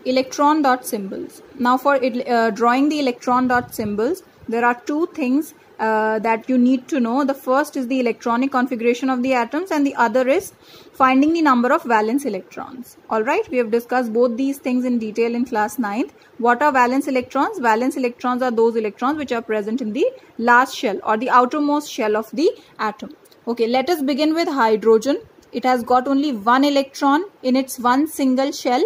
Electron dot symbols. Now for drawing the electron dot symbols, there are two things that you need to know. The first is the electronic configuration of the atoms, and the other is finding the number of valence electrons. Alright, we have discussed both these things in detail in class 9th. What are valence electrons? Valence electrons are those electrons which are present in the last shell or the outermost shell of the atom. Okay, let us begin with hydrogen. It has got only one electron in its one single shell,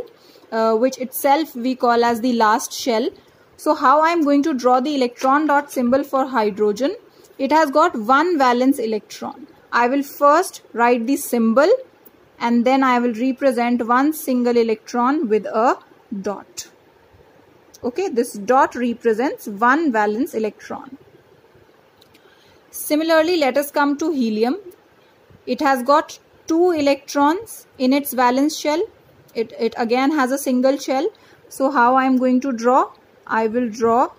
which itself we call as the last shell. So how I am going to draw the electron dot symbol for hydrogen? It has got one valence electron. I will first write the symbol and then I will represent one single electron with a dot. Okay, this dot represents one valence electron. Similarly, let us come to helium. It has got two electrons in its valence shell. It again has a single shell. So how I am going to draw? I will draw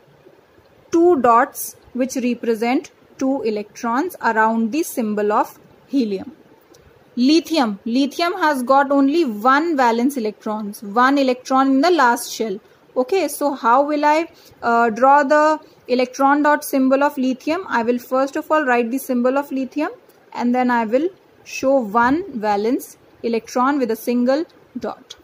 two dots which represent two electrons around the symbol of helium. Lithium. Lithium has got only one valence electron, one electron in the last shell. Okay, so how will I draw the electron dot symbol of lithium? I will first of all write the symbol of lithium and then I will show one valence electron with a single dot.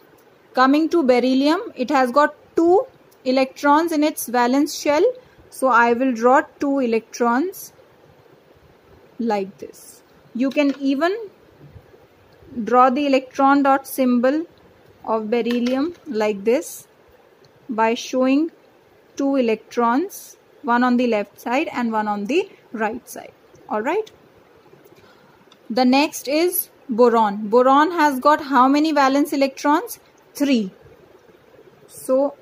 Coming to beryllium, it has got two electrons in its valence shell. So I will draw two electrons like this. You can even draw the electron dot symbol of beryllium like this by showing two electrons, one on the left side and one on the right side. Alright. The next is boron. Boron has got how many valence electrons? 3. So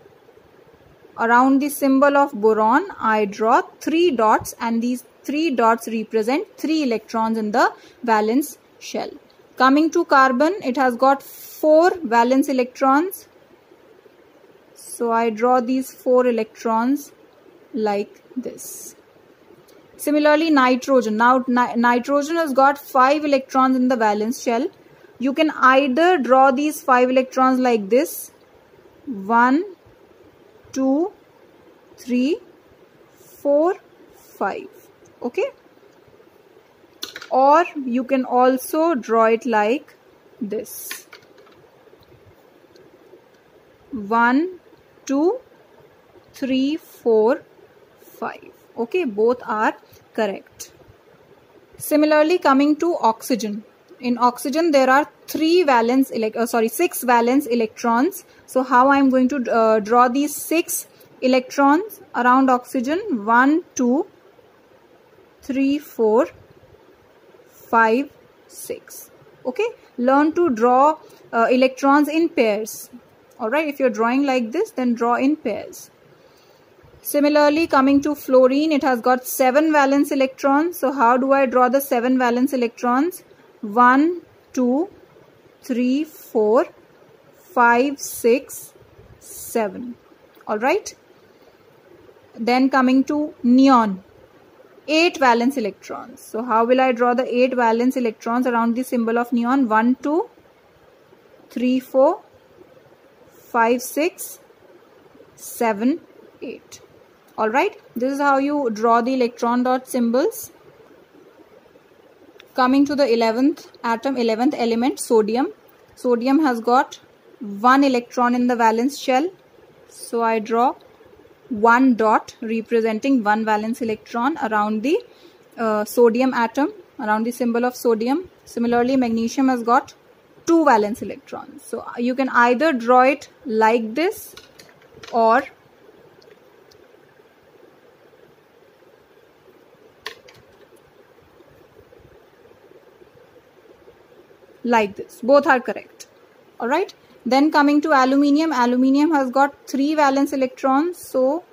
around the symbol of boron, I draw 3 dots and these 3 dots represent 3 electrons in the valence shell. Coming to carbon, it has got 4 valence electrons. So I draw these 4 electrons like this. Similarly, nitrogen. Now nitrogen has got 5 electrons in the valence shell. You can either draw these 5 electrons like this. 1, 2, 3, 4, 5. Okay. Or you can also draw it like this. 1, 2, 3, 4, 5. Okay, both are correct. Similarly, coming to oxygen. In oxygen, there are 6 valence electrons. So how I am going to draw these 6 electrons around oxygen? 1, 2, 3, 4, 5, 6. Okay, learn to draw electrons in pairs. Alright, if you're drawing like this, then draw in pairs. Similarly, coming to fluorine, it has got 7 valence electrons. So how do I draw the 7 valence electrons? 1, 2, 3, 4, 5, 6, 7. Alright. Then coming to neon, 8 valence electrons. So how will I draw the 8 valence electrons around the symbol of neon? 1, 2, 3, 4, 5, 6, 7, 8. Alright, this is how you draw the electron dot symbols. Coming to the 11th atom, 11th element, sodium. Sodium has got 1 electron in the valence shell. So I draw 1 dot representing 1 valence electron around the sodium atom, around the symbol of sodium. Similarly, magnesium has got 2 valence electrons. So you can either draw it like this or like this. Both are correct. Alright. Then coming to aluminium. Aluminium has got 3 valence electrons. So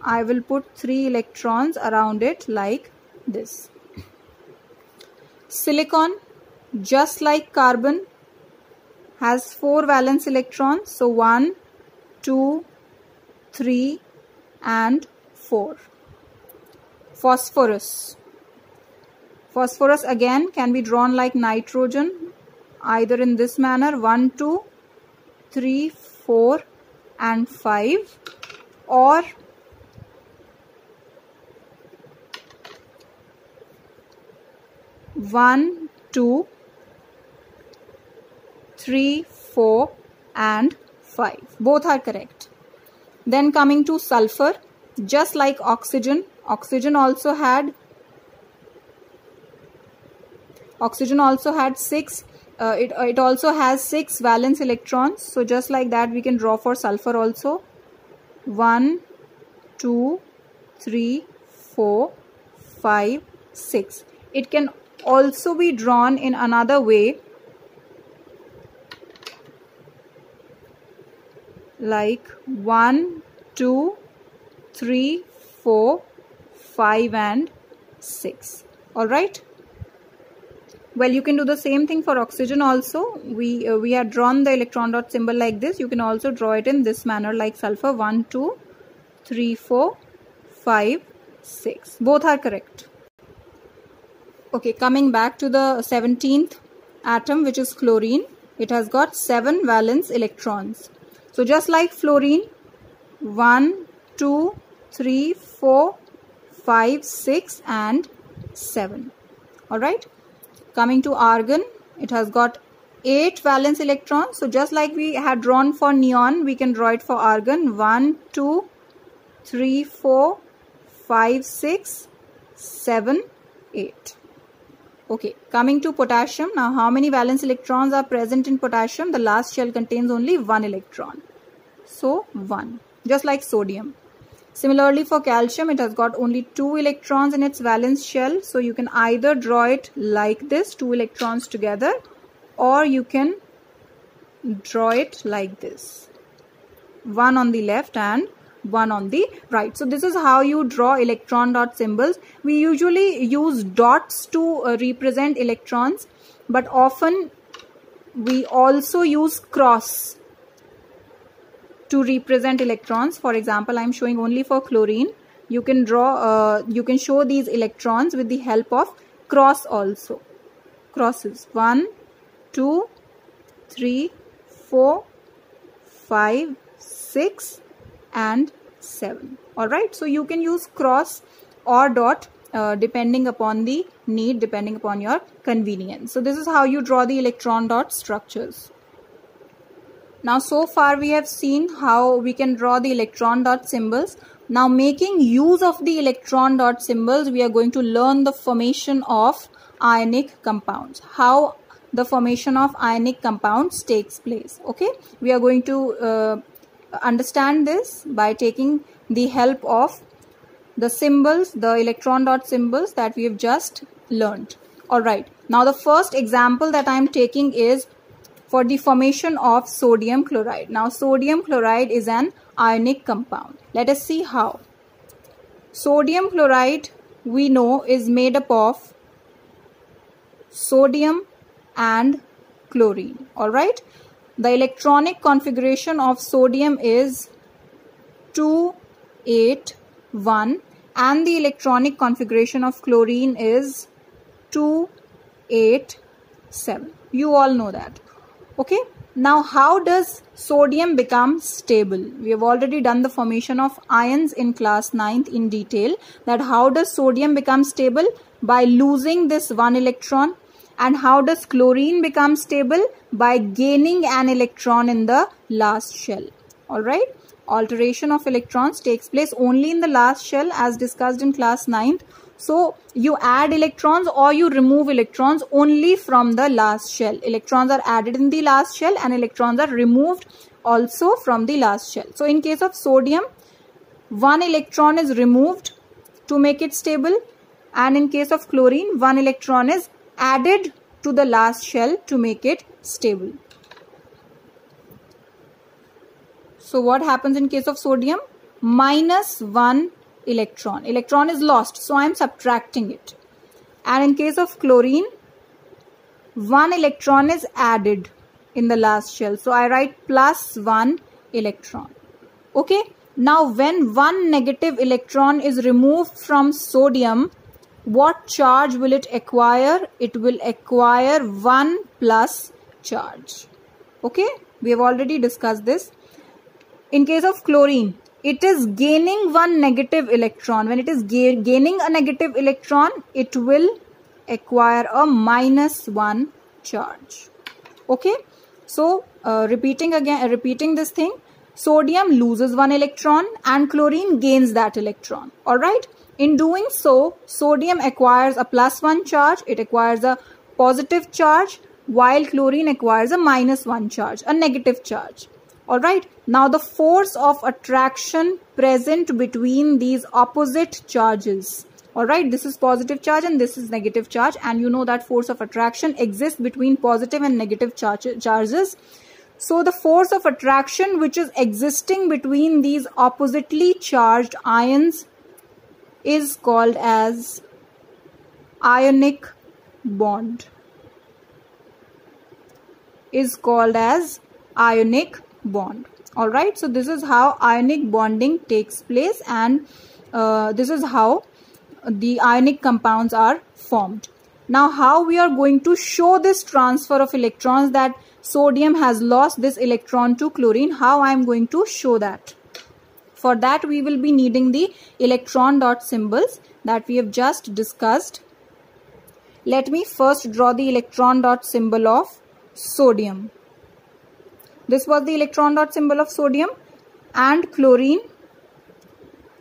I will put 3 electrons around it like this. Silicon, just like carbon, has 4 valence electrons. So 1, 2, 3 and 4. Phosphorus. Phosphorus again can be drawn like nitrogen, either in this manner, 1, 2, 3, 4 and 5, or 1, 2, 3, 4 and 5. Both are correct. Then coming to sulfur, just like oxygen, oxygen also had 6. It also has 6 valence electrons. So just like that, we can draw for sulfur also. 1, 2, 3, 4, 5, 6. It can also be drawn in another way, like 1, 2, 3, 4, 5 and 6. All right. Well, you can do the same thing for oxygen also. We had drawn the electron dot symbol like this. You can also draw it in this manner like sulfur. 1, 2, 3, 4, 5, 6. Both are correct. Okay, coming back to the 17th atom, which is chlorine. It has got 7 valence electrons. So just like fluorine, 1, 2, 3, 4, 5, 6 and 7. All right. Coming to argon, it has got 8 valence electrons. So just like we had drawn for neon, we can draw it for argon. 1, 2, 3, 4, 5, 6, 7, 8. Okay, coming to potassium. Now, how many valence electrons are present in potassium? The last shell contains only 1 electron. So, 1. Just like sodium. Similarly, for calcium, it has got only 2 electrons in its valence shell. So, you can either draw it like this, 2 electrons together, or you can draw it like this. 1 on the left and 1 on the right. So, this is how you draw electron dot symbols. We usually use dots to represent electrons, but often we also use cross to represent electrons. For example, I am showing only for chlorine. You can draw, you can show these electrons with the help of cross also. Crosses 1, 2, 3, 4, 5, 6 and 7. All right. So you can use cross or dot depending upon the need, depending upon your convenience. So this is how you draw the electron dot structures. Now, so far we have seen how we can draw the electron dot symbols. Now, making use of the electron dot symbols, we are going to learn the formation of ionic compounds. How the formation of ionic compounds takes place. Okay, we are going to understand this by taking the help of the symbols, the electron dot symbols that we have just learned. All right. Now, the first example that I am taking is for the formation of sodium chloride. Now, sodium chloride is an ionic compound. Let us see how. Sodium chloride, we know, is made up of sodium and chlorine. All right. The electronic configuration of sodium is 2, 8, 1, and the electronic configuration of chlorine is 2, 8, 7. You all know that. Okay. Now, how does sodium become stable? We have already done the formation of ions in class 9th in detail. That how does sodium become stable? By losing this 1 electron. And how does chlorine become stable? By gaining an electron in the last shell. Alright. Alteration of electrons takes place only in the last shell as discussed in class 9th. So, you add electrons or you remove electrons only from the last shell. Electrons are added in the last shell and electrons are removed also from the last shell. So, in case of sodium, 1 electron is removed to make it stable, and in case of chlorine, 1 electron is added to the last shell to make it stable. So, what happens in case of sodium? Minus 1 electron. Electron is lost, so I am subtracting it. And in case of chlorine, 1 electron is added in the last shell. So, I write plus 1 electron. Okay. Now, when 1 negative electron is removed from sodium, what charge will it acquire? It will acquire 1 plus charge. Okay. We have already discussed this. In case of chlorine, it is gaining one negative electron. When it is gaining a negative electron, it will acquire a -1 charge. Okay, so repeating this thing, sodium loses one electron and chlorine gains that electron. All right, in doing so, sodium acquires a +1 charge, it acquires a positive charge, while chlorine acquires a -1 charge, a negative charge. All right, now the force of attraction present between these opposite charges. All right, this is positive charge and this is negative charge, and you know that force of attraction exists between positive and negative charges. So the force of attraction which is existing between these oppositely charged ions is called as ionic bond. Is called as ionic bond. All right, so this is how ionic bonding takes place, and this is how the ionic compounds are formed. Now, how we are going to show this transfer of electrons, that sodium has lost this electron to chlorine? How I am going to show that? For that, we will be needing the electron dot symbols that we have just discussed. Let me first draw the electron dot symbol of sodium. This was the electron dot symbol of sodium and chlorine.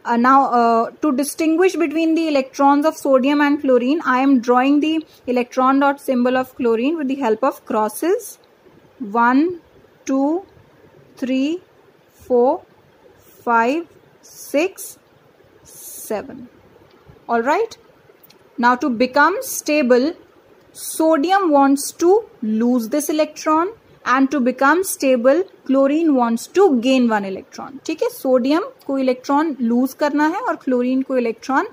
Now to distinguish between the electrons of sodium and chlorine, I am drawing the electron dot symbol of chlorine with the help of crosses. 1, 2, 3, 4, 5, 6, 7. All right. Now to become stable, sodium wants to lose this electron, and to become stable, chlorine wants to gain one electron. ठीक है, sodium को electron lose करना है और chlorine को electron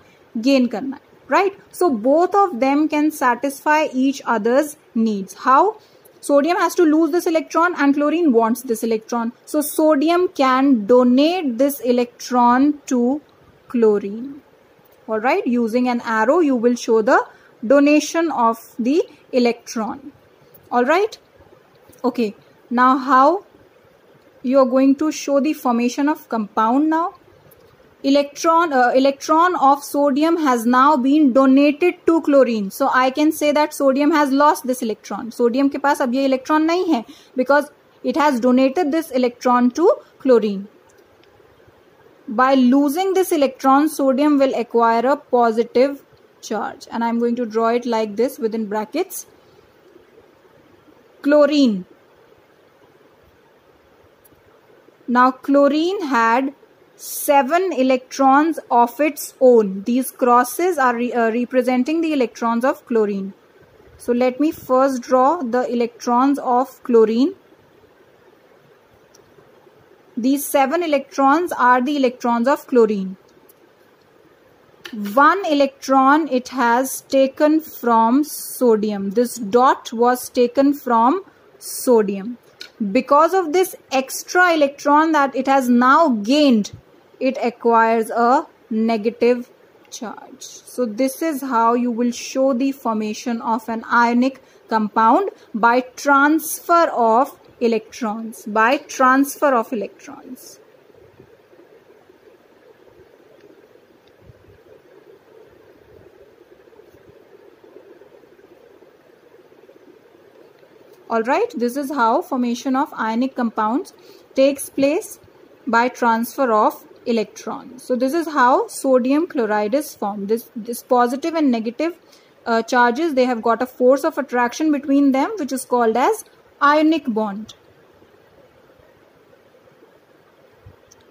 gain करना है, right? So both of them can satisfy each other's needs. How? Sodium has to lose this electron and chlorine wants this electron. So sodium can donate this electron to chlorine. All right, using an arrow, you will show the donation of the electron. All right. Okay, now how you are going to show the formation of compound now? Electron of sodium has now been donated to chlorine. So I can say that sodium has lost this electron. Sodium के पास अब ये electron नहीं है because it has donated this electron to chlorine. By losing this electron, sodium will acquire a positive charge, and I am going to draw it like this within brackets. Chlorine. Now chlorine had 7 electrons of its own. These crosses are representing the electrons of chlorine. So let me first draw the electrons of chlorine. These 7 electrons are the electrons of chlorine. 1 electron it has taken from sodium. This dot was taken from sodium. Because of this extra electron that it has now gained, it acquires a negative charge. So this is how you will show the formation of an ionic compound, by transfer of electrons. By transfer of electrons. Alright, this is how formation of ionic compounds takes place, by transfer of electrons. So this is how sodium chloride is formed. This positive and negative charges, they have got a force of attraction between them, which is called as ionic bond.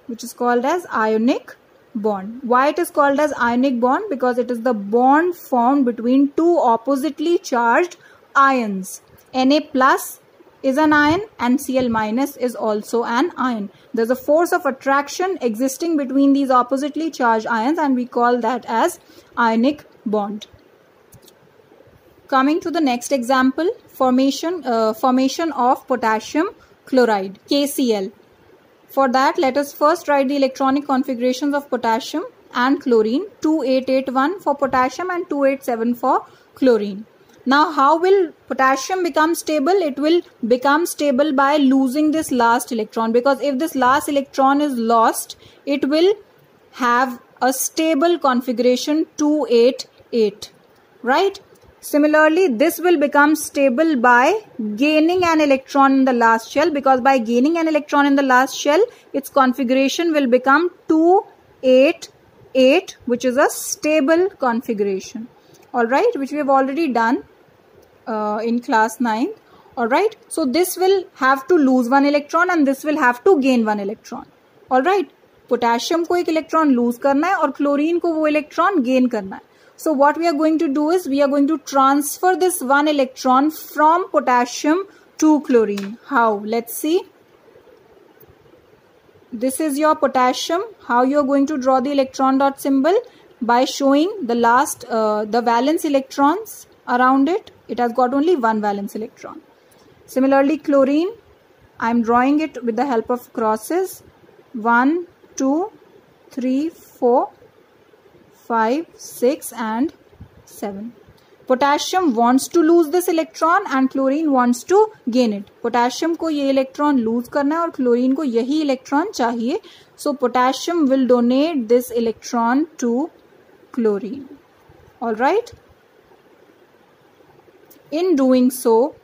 Which is called as ionic bond. Why it is called as ionic bond? Because it is the bond formed between two oppositely charged ions. Na plus is an ion and Cl minus is also an ion. There is a force of attraction existing between these oppositely charged ions, and we call that as ionic bond. Coming to the next example, formation of potassium chloride, KCl. For that, let us first write the electronic configurations of potassium and chlorine. 2881 for potassium and 287 for chlorine. Now how will potassium become stable? It will become stable by losing this last electron, because if this last electron is lost, it will have a stable configuration 288, right? Similarly, this will become stable by gaining an electron in the last shell, because by gaining an electron in the last shell, its configuration will become 288, which is a stable configuration. Alright, which we have already done in class 9. Alright, so this will have to lose one electron and this will have to gain one electron. Alright, potassium को एक electron lose करना है और chlorine को वो electron gain करना है. So what we are going to do is we are going to transfer this one electron from potassium to chlorine. How? Let's see. This is your potassium. How you are going to draw the electron dot symbol? By showing the last the valence electrons around it. It has got only one valence electron. Similarly, chlorine, I am drawing it with the help of crosses. 1, 2, 3, 4, 5, 6 and 7. Potassium wants to lose this electron and chlorine wants to gain it. Potassium को ये electron lose करना है और chlorine को यही electron चाहिए. So potassium will donate this electron to chlorine. Alright. In doing so,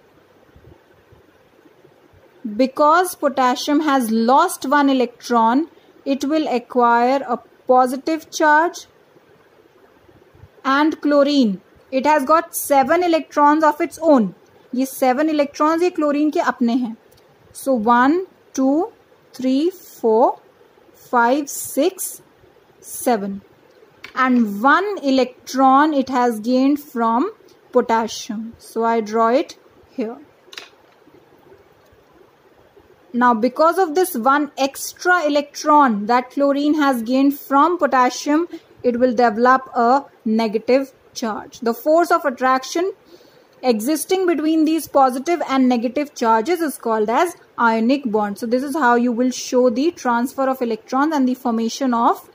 because potassium has lost one electron, it will acquire a positive charge, and chlorine, it has got 7 electrons of its own. ये 7 electrons ये chlorine के अपने हैं. So 1, 2, 3, 4, 5, 6, 7. And 1 electron it has gained from potassium. So I draw it here. Now because of this one extra electron that chlorine has gained from potassium, it will develop a negative charge. The force of attraction existing between these positive and negative charges is called as ionic bond. So this is how you will show the transfer of electrons and the formation of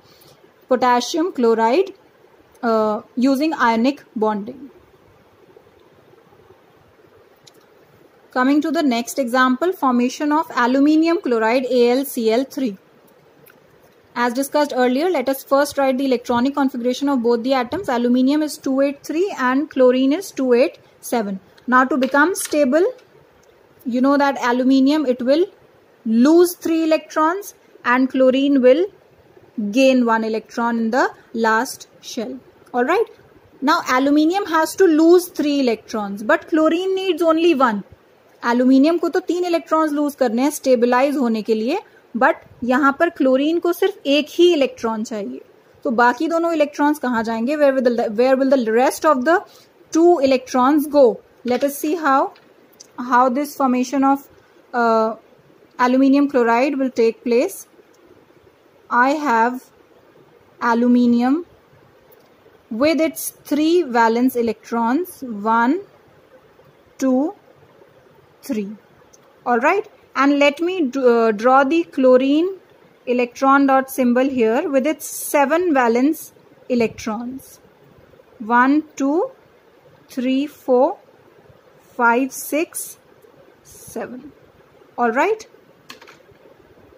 potassium chloride using ionic bonding. Coming to the next example, formation of aluminium chloride AlCl3. As discussed earlier, let us first write the electronic configuration of both the atoms. Aluminium is 283 and chlorine is 287. Now to become stable, you know that aluminium, it will lose 3 electrons and chlorine will gain 1 electron in the last shell. Alright. Now aluminium has to lose 3 electrons but chlorine needs only 1. Aluminium को तो 3 electrons loose करने हैं stabilise होने के लिए, but यहाँ पर chlorine को सिर्फ एक ही इलेक्ट्रॉन चाहिए. तो बाकी दोनों इलेक्ट्रॉन्स कहाँ जाएंगे? Where will the rest of the 2 electrons go? Let us see how this formation of aluminium chloride will take place. I have aluminium with its 3 valence electrons, 1, 2, 3. Alright, and let me draw the chlorine electron dot symbol here with its 7 valence electrons. 1, 2, 3, 4, 5, 6, 7. Alright.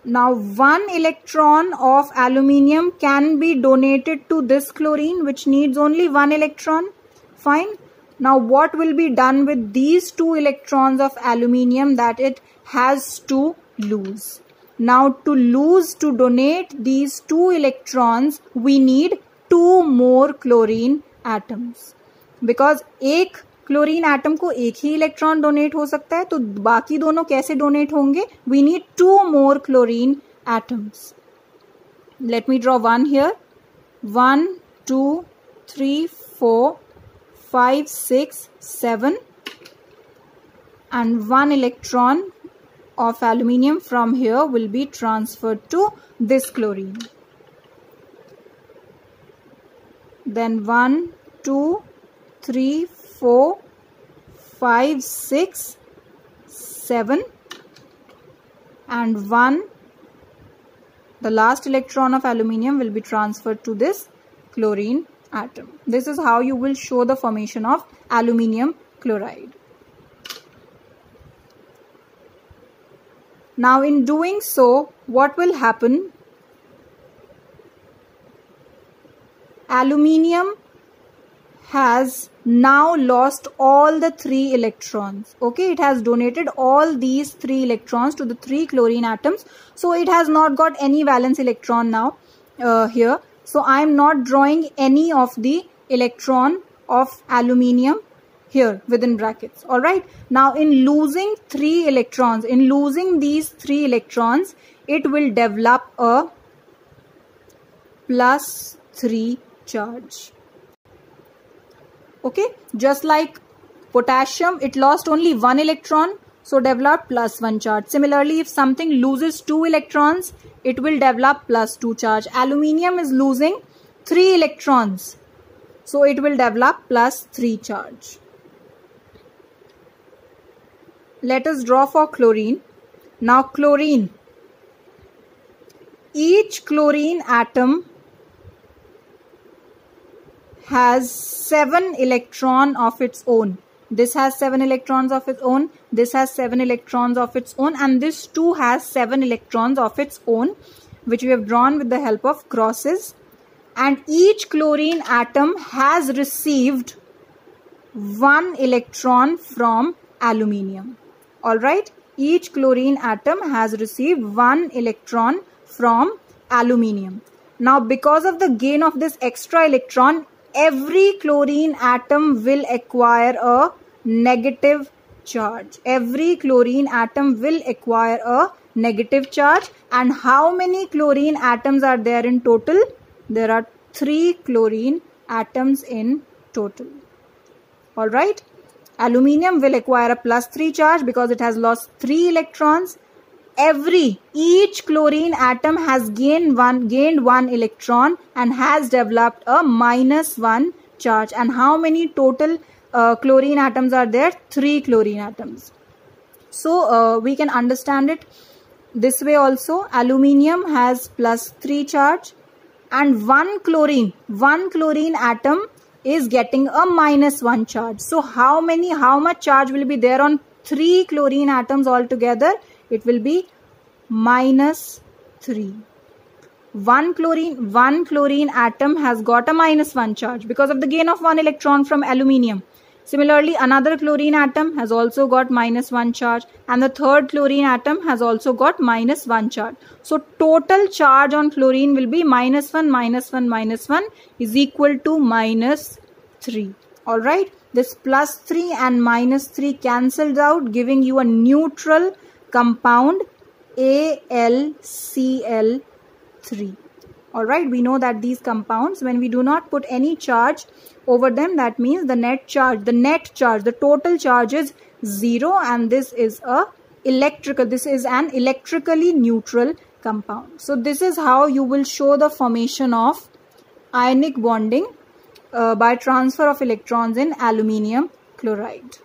Now 1 electron of aluminium can be donated to this chlorine which needs only 1 electron. Fine. Now what will be done with these 2 electrons of aluminium that it has to lose? Now to donate these 2 electrons, we need 2 more chlorine atoms. Because एक chlorine atom को एक ही electron donate हो सकता है, तो बाकी दोनों कैसे डोनेट होंगे? We need 2 more chlorine atoms. Let me draw 1 here. 1, 2, 3, 4, 5, 6, 7 and 1 electron of aluminium from here will be transferred to this chlorine. Then 1, 2, 3, 4, 5, 6, 7 and 1, the last electron of aluminium will be transferred to this chlorine atom. This is how you will show the formation of aluminium chloride. Now in doing so, what will happen? Aluminium has now lost all the 3 electrons. Okay, it has donated all these 3 electrons to the 3 chlorine atoms. So it has not got any valence electron now here. So I am not drawing any of the electron of aluminium here within brackets. Alright. Now in losing 3 electrons, in losing these 3 electrons, it will develop a +3 charge. Okay, just like potassium, it lost only 1 electron, so develop +1 charge. Similarly, if something loses 2 electrons, it will develop +2 charge. Aluminium is losing 3 electrons, so it will develop +3 charge. Let us draw for chlorine. Now chlorine, each chlorine atom has 7 electrons of its own. This has 7 electrons of its own, this has 7 electrons of its own, and this too has 7 electrons of its own, which we have drawn with the help of crosses. And each chlorine atom has received 1 electron from aluminium. Alright, each chlorine atom has received 1 electron from aluminium. Now because of the gain of this extra electron, every chlorine atom will acquire a negative charge. Every chlorine atom will acquire a negative charge. And how many chlorine atoms are there in total? There are 3 chlorine atoms in total. Alright. Aluminium will acquire a +3 charge because it has lost 3 electrons. Each chlorine atom has gained one electron and has developed a -1 charge. And how many total chlorine atoms are there? 3 chlorine atoms. So we can understand it this way also. Aluminium has +3 charge, and one chlorine atom is getting a -1 charge. So how much charge will be there on 3 chlorine atoms altogether? It will be -3. One chlorine atom has got a -1 charge because of the gain of 1 electron from aluminium. Similarly, another chlorine atom has also got -1 charge, and the third chlorine atom has also got -1 charge. So total charge on chlorine will be -1 -1 is equal to -3. Alright, this +3 and -3 cancels out, giving you a neutral compound AlCl3. Alright, we know that these compounds, when we do not put any charge over them, that means the net charge, the total charge is 0, and this is an electrically neutral compound. So this is how you will show the formation of ionic bonding by transfer of electrons in aluminium chloride.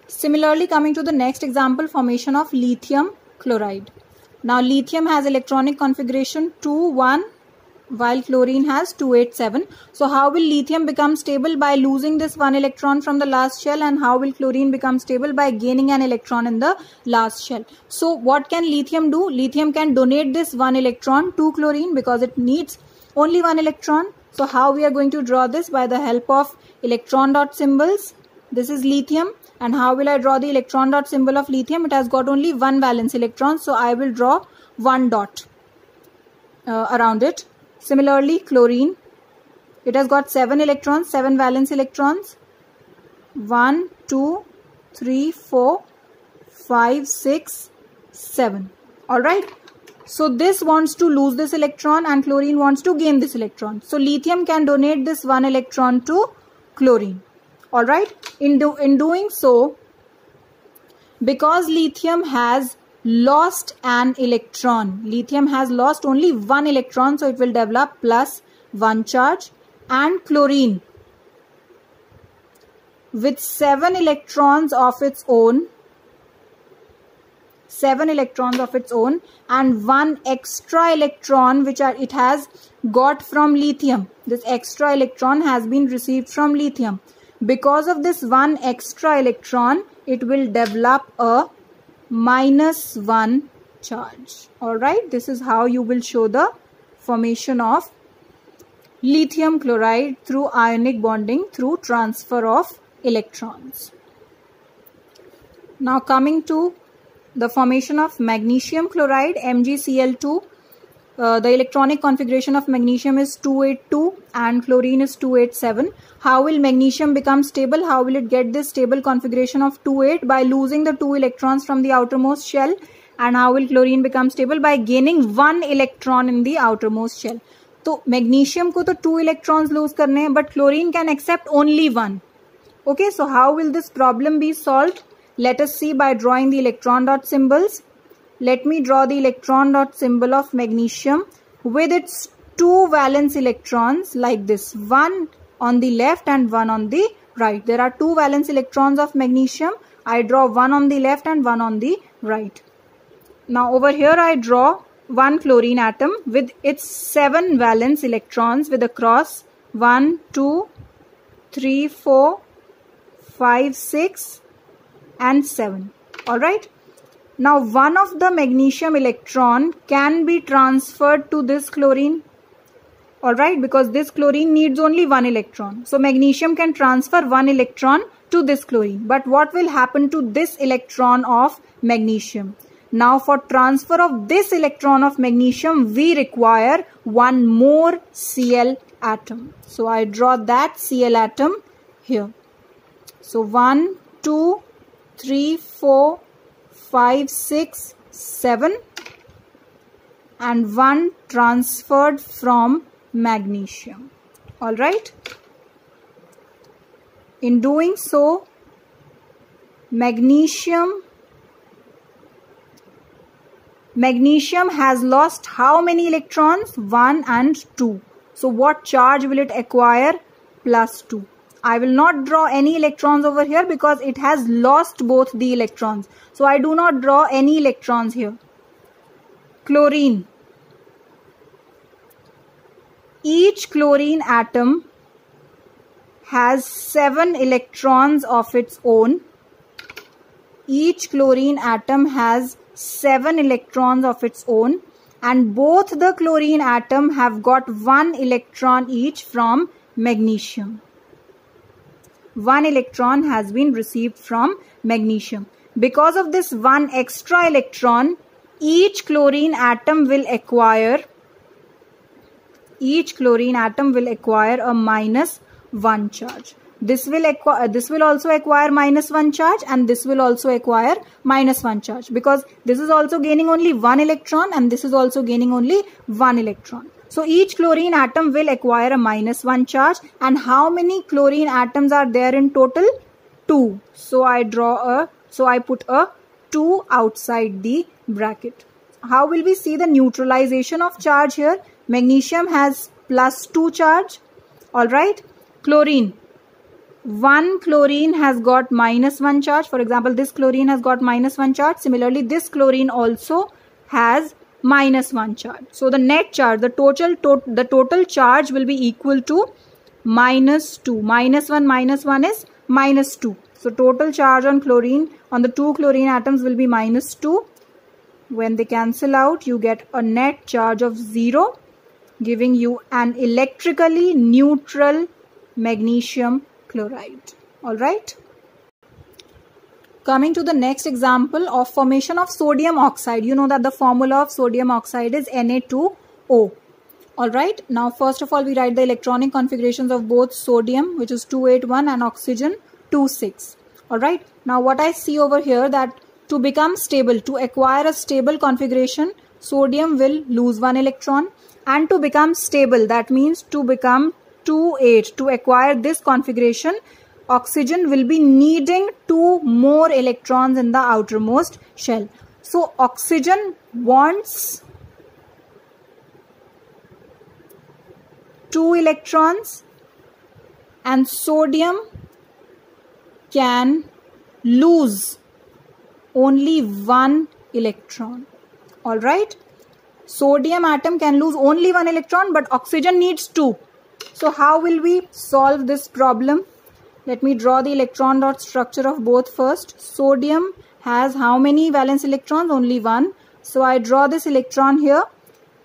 Similarly, coming to the next example, formation of lithium chloride. Now lithium has electronic configuration 2,1 while chlorine has 2,8,7. So how will lithium become stable? By losing this 1 electron from the last shell. And how will chlorine become stable? By gaining an electron in the last shell. So what can lithium do? Lithium can donate this 1 electron to chlorine because it needs only 1 electron. So how we are going to draw this? By the help of electron dot symbols. This is lithium. And how will I draw the electron dot symbol of lithium? It has got only 1 valence electron. So I will draw 1 dot around it. Similarly, chlorine, it has got 7 electrons, 7 valence electrons. 1, 2, 3, 4, 5, 6, 7. Alright. So this wants to lose this electron and chlorine wants to gain this electron. So lithium can donate this 1 electron to chlorine. Alright. In doing so, because lithium has lost an electron, lithium has lost only 1 electron, so it will develop +1 charge. And chlorine, with 7 electrons of its own, 7 electrons of its own, and 1 extra electron which it has got from lithium. This extra electron has been received from lithium. Because of this 1 extra electron, it will develop a -1 charge. Alright, this is how you will show the formation of lithium chloride through ionic bonding through transfer of electrons. Now coming to the formation of magnesium chloride, MgCl2. The electronic configuration of magnesium is 282 and chlorine is 287. How will magnesium become stable? How will it get this stable configuration of 2,8? By losing the 2 electrons from the outermost shell. And how will chlorine become stable? By gaining 1 electron in the outermost shell. So magnesium को तो 2 electrons lose करने हैं, but chlorine can accept only 1. Okay, so how will this problem be solved? Let us see by drawing the electron dot symbols. Let me draw the electron dot symbol of magnesium with its 2 valence electrons like this. 1 on the left and 1 on the right. There are 2 valence electrons of magnesium. I draw 1 on the left and 1 on the right. Now over here I draw 1 chlorine atom with its 7 valence electrons with a cross 1, 2, 3, 4, 5, 6 and 7. Alright. Now one of the magnesium electron can be transferred to this chlorine. Alright, because this chlorine needs only 1 electron. So magnesium can transfer 1 electron to this chlorine. But what will happen to this electron of magnesium? Now for transfer of this electron of magnesium, we require 1 more Cl atom. So I draw that Cl atom here. So 1, 2, 3, 4, 5, 6, 7 and 1 transferred from magnesium. Alright. In doing so, magnesium has lost how many electrons? 1 and 2. So what charge will it acquire? +2. I will not draw any electrons over here because it has lost both the electrons. So I do not draw any electrons here. Chlorine. Each chlorine atom has 7 electrons of its own. Each chlorine atom has 7 electrons of its own, and both the chlorine atom have got 1 electron each from magnesium. 1 electron has been received from magnesium. Because of this 1 extra electron, each chlorine atom will acquire a -1 charge. This will also acquire -1 charge, and this will also acquire -1 charge, because this is also gaining only 1 electron and this is also gaining only 1 electron. So each chlorine atom will acquire a -1 charge. And how many chlorine atoms are there in total? 2. So I put a 2 outside the bracket. How will we see the neutralization of charge here? Magnesium has +2 charge. Alright. Chlorine. 1 chlorine has got -1 charge. For example, this chlorine has got -1 charge. Similarly, this chlorine also has -1 charge. So the net charge, the total charge will be equal to -2. -1 is -2. So total charge on chlorine, on the 2 chlorine atoms will be -2. When they cancel out, you get a net charge of 0, giving you an electrically neutral magnesium chloride. Alright. Coming to the next example of formation of sodium oxide. You know that the formula of sodium oxide is Na2O. Alright. Now first of all, we write the electronic configurations of both sodium, which is 281, and oxygen 26. Alright. Now what I see over here, that to become stable, to acquire a stable configuration, sodium will lose 1 electron. And to become stable, that means to become 2,8, to acquire this configuration, oxygen will be needing 2 more electrons in the outermost shell. So oxygen wants 2 electrons and sodium can lose only 1 electron. All right. Sodium atom can lose only 1 electron, but oxygen needs 2. So how will we solve this problem? Let me draw the electron dot structure of both first. Sodium has how many valence electrons? Only 1. So I draw this electron here.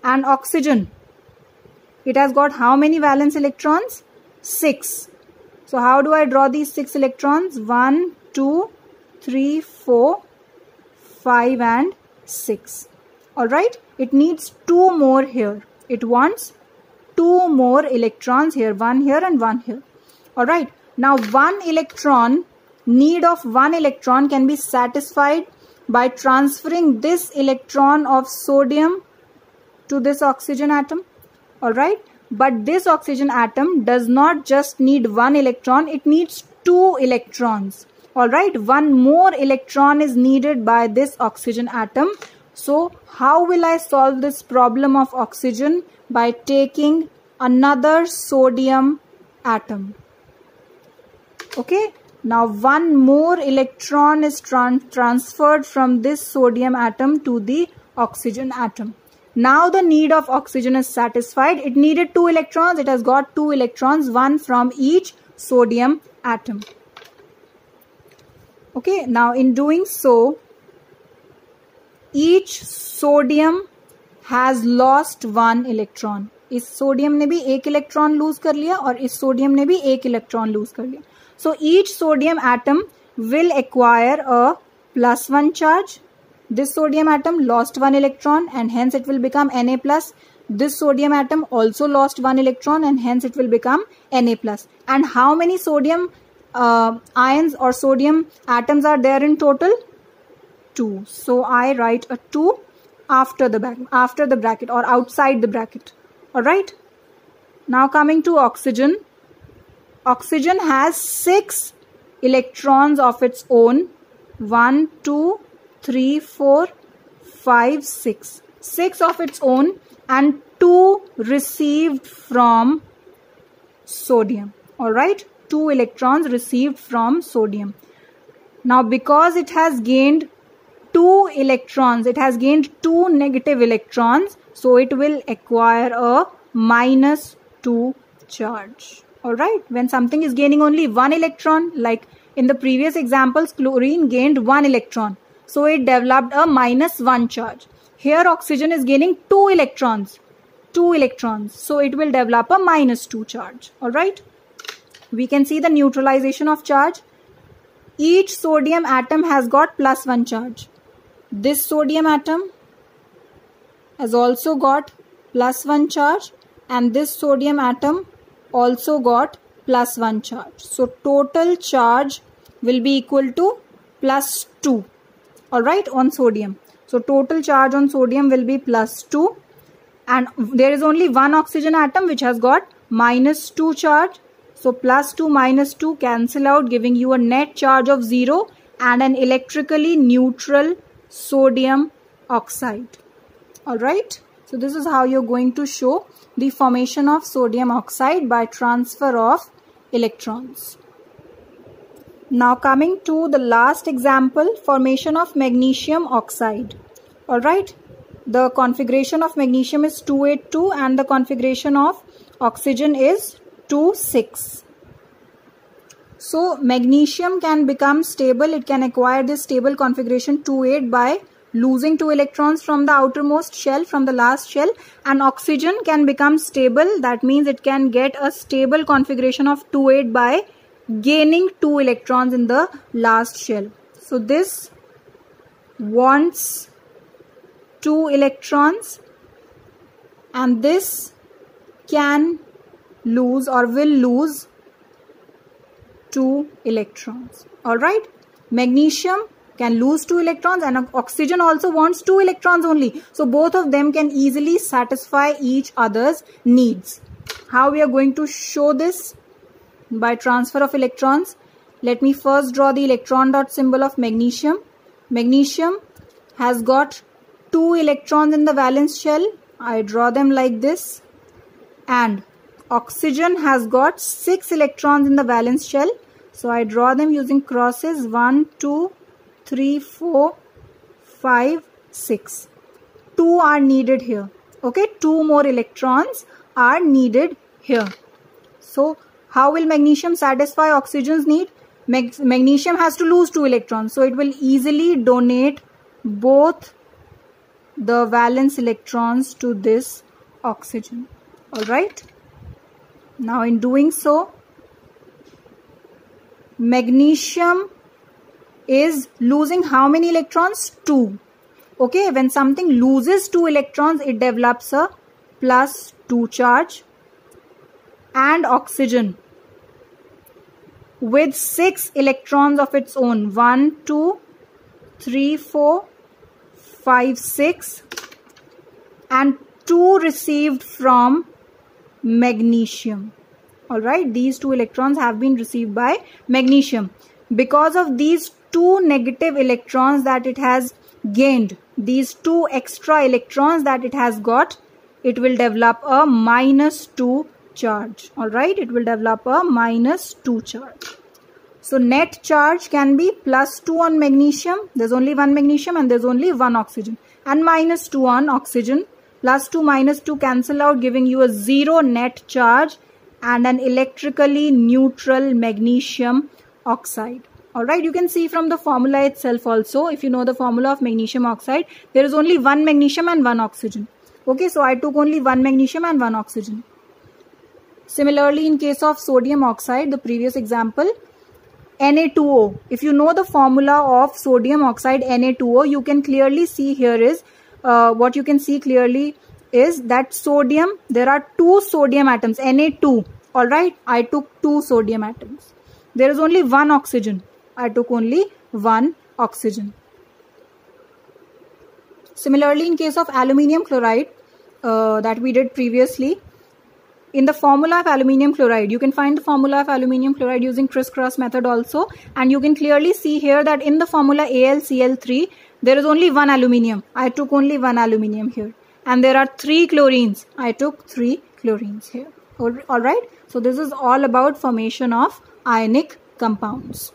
And oxygen, it has got how many valence electrons? 6. So how do I draw these 6 electrons? 1, 2, 3, 4, 5 and 6. Alright, it needs 2 more here. It wants 2 more electrons here, 1 here and 1 here. Alright, now need of 1 electron can be satisfied by transferring this electron of sodium to this oxygen atom. Alright, but this oxygen atom does not just need 1 electron, it needs 2 electrons. Alright, 1 more electron is needed by this oxygen atom. So how will I solve this problem of oxygen? By taking another sodium atom. Okay, now 1 more electron is transferred from this sodium atom to the oxygen atom. Now the need of oxygen is satisfied. It needed 2 electrons. It has got 2 electrons, 1 from each sodium atom. Okay, now in doing so, each sodium has lost 1 electron. इस sodium ने भी 1 electron lose कर लिया और इस sodium ने भी 1 electron lose कर लिया. So each sodium atom will acquire a +1 charge. This sodium atom lost 1 electron and hence it will become Na+. This sodium atom also lost 1 electron and hence it will become Na+. And how many sodium ions or sodium atoms are there in total? 2. So I write a 2 after the bracket or outside the bracket. Alright. Now coming to oxygen. Oxygen has 6 electrons of its own. 1, 2, 3, 4, 5, 6. 6 of its own and 2 received from sodium. Alright. 2 electrons received from sodium. Now because it has gained 2 electrons, it has gained 2 negative electrons, so it will acquire a -2 charge. Alright, when something is gaining only 1 electron, like in the previous examples, chlorine gained 1 electron, so it developed a -1 charge. Here oxygen is gaining 2 electrons, so it will develop a -2 charge. Alright, we can see the neutralization of charge. Each sodium atom has got +1 charge. This sodium atom has also got +1 charge and this sodium atom also got +1 charge. So total charge will be equal to +2. Alright, on sodium. So total charge on sodium will be +2 and there is only one oxygen atom which has got -2 charge. So +2 -2 cancel out, giving you a net charge of 0 and an electrically neutral sodium oxide. Alright, so this is how you're going to show the formation of sodium oxide by transfer of electrons. Now coming to the last example, formation of magnesium oxide. Alright, the configuration of magnesium is 282 and the configuration of oxygen is 2,6. So magnesium can become stable. It can acquire this stable configuration 2,8 by losing 2 electrons from the outermost shell, from the last shell, and oxygen can become stable. That means it can get a stable configuration of 2,8 by gaining 2 electrons in the last shell. So this wants 2 electrons and this can lose or will lose 2 electrons. Alright, magnesium can lose 2 electrons and oxygen also wants 2 electrons only. So both of them can easily satisfy each other's needs. How we are going to show this? By transfer of electrons. Let me first draw the electron dot symbol of magnesium. Magnesium has got 2 electrons in the valence shell. I draw them like this. And oxygen has got 6 electrons in the valence shell. So I draw them using crosses 1, 2, 3, 4, 5 6. 2 are needed here. Okay, 2 more electrons are needed here. So how will magnesium satisfy oxygen's need? Magnesium has to lose 2 electrons, so it will easily donate both the valence electrons to this oxygen. All right. Now in doing so, magnesium is losing how many electrons? 2. Okay, when something loses 2 electrons, it develops a +2 charge. And oxygen with 6 electrons of its own, 1, 2, 3, 4, 5, 6, and 2 received from magnesium. Alright, these 2 electrons have been received by magnesium. Because of these 2 negative electrons that it has gained, these 2 extra electrons that it has got, it will develop a -2 charge. Alright, it will develop a -2 charge. So net charge can be +2 on magnesium. There's only one magnesium and there's only one oxygen. And -2 on oxygen. +2 -2 cancel out, giving you a 0 net charge and an electrically neutral magnesium oxide. Alright, you can see from the formula itself also. If you know the formula of magnesium oxide, there is only one magnesium and one oxygen. Okay, so I took only one magnesium and one oxygen. Similarly, in case of sodium oxide, the previous example, Na2O. If you know the formula of sodium oxide Na2O, you can clearly see here is, what you can see clearly is that sodium, there are 2 sodium atoms, Na2. Alright, I took 2 sodium atoms. There is only one oxygen. I took only one oxygen. Similarly, in case of aluminium chloride that we did previously, in the formula of aluminium chloride, you can find the formula of aluminium chloride using crisscross method also, and you can clearly see here that in the formula AlCl3, there is only one aluminium. I took only one aluminium here. And there are 3 chlorines. I took 3 chlorines here. Alright, so this is all about formation of ionic compounds.